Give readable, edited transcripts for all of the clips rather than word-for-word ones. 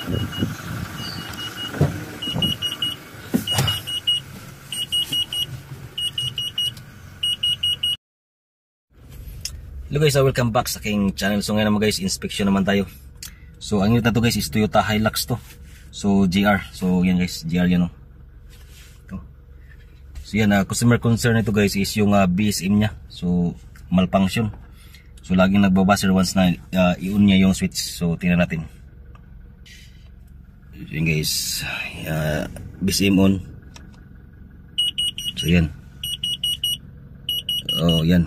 Hello guys, welcome back sa aking channel. So ngayon naman guys, inspection naman tayo. So ang unit na to guys is Toyota Hilux to. So GR. So yan guys, GR yan o. So yan, customer concern nito guys is yung BSM nya. So malfunction. So laging nagbabuzzer once na i-on niya yung switch. So tingnan natin. So yan guys, BSM on. So yan. Oh yan.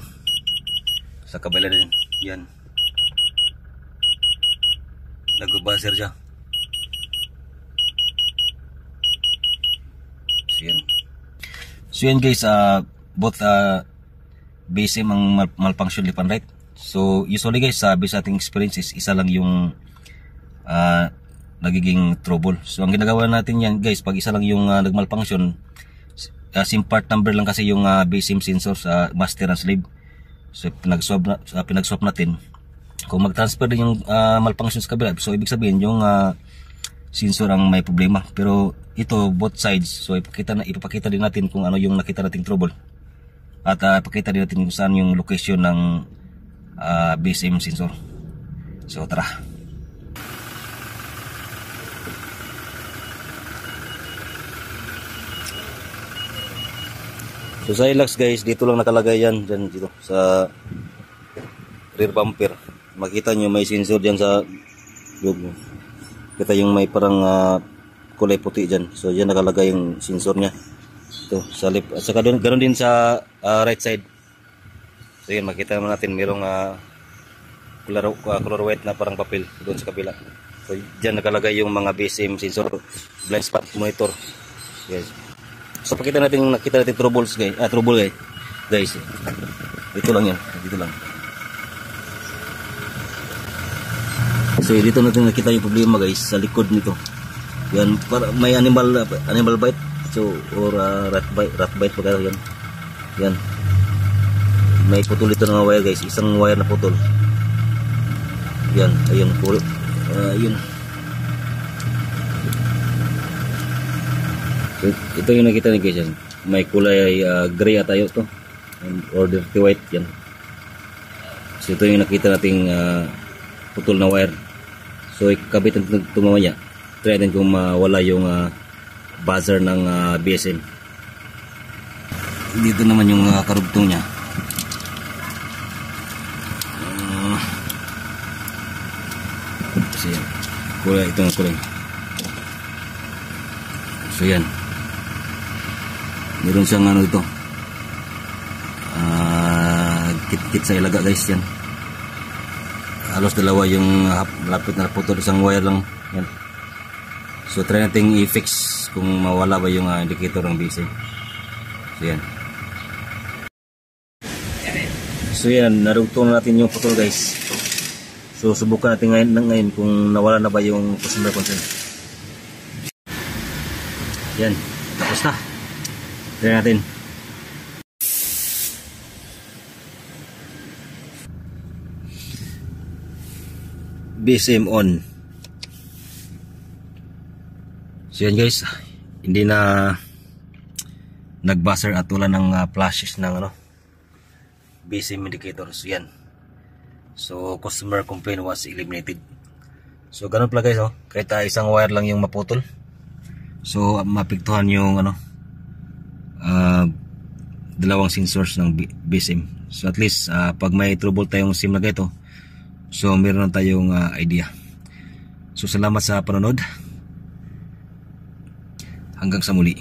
Sa kabila din, yan. Nag-buzzer siya. So yan guys, both BSM ang malfunction left and right. So usually guys, sabi sa ating experience is isa lang yung nagiging trouble. So ang ginagawa natin yan guys, pag isa lang yung nagmalfunction, SIM part number lang kasi yung BSM sensor sa master and slave. So pinag-swap natin. Kung mag-transfer din yung malfunction sa kabila, so ibig sabihin yung sensor ang may problema. Pero ito both sides. So ipapakita din natin kung ano yung nakita nating trouble. At ipakita din natin kung saan yung location ng BSM sensor. So tara. So sa Hilux guys, dito lang nakalagay yan, dyan dito sa rear bumper. Makita nyo may sensor dyan sa loob. Kita yung may parang kulay puti dyan. So dyan nakalagay yung sensor nya. Ito sa left. At saka ganoon din sa right side. So yan, makita natin mayroong color white na parang papel doon sa kabila. So dyan nakalagay yung mga BSM sensor, blind spot monitor. Yes. So pakita natin yung nakita natin troubles guys. Trouble guys. Dito lang yan, dito lang. So dito natin nakita yung problema guys sa likod nito. Yan, para may animal bite. So or rat bite pagka yan. Yan. May putol dito ng wire guys, isang wire na putol. Yan, ayun puro. Ayun. So, ito yung nakita ni guys, may kulay gray at ayo to or dirty white yan. So ito yung nakita nating putol na wire. So ikabit natin ito mamaya. Try natin kung mawala yung buzzer ng BSM. Dito naman yung karugtong nya. Kasi kulay, ito ang kulay. So yan, meron siyang ano ito, kit-kit sa ilaga guys yan. Halos dalawa yung lapit na putol, isang wire lang yan. So try natin i-fix kung mawala ba yung indicator ng BSM. So yan. So yan, narugtong na natin yung putol guys. So subukan natin ngayon kung nawala na ba yung customer concern. Yan, tapos na. Try natin. BSM on. So yan guys, hindi na nag-buzzer at wala ng flashes ng BSM indicator. So yan. So customer complaint was eliminated. So ganun pala guys, kahit isang wire lang yung maputol. So mapiktuhan yung dalawang sensors ng BSM. So at least pag may trouble tayong SIM na ganito, so meron na tayong idea. So salamat sa panonood. Hanggang sa muli.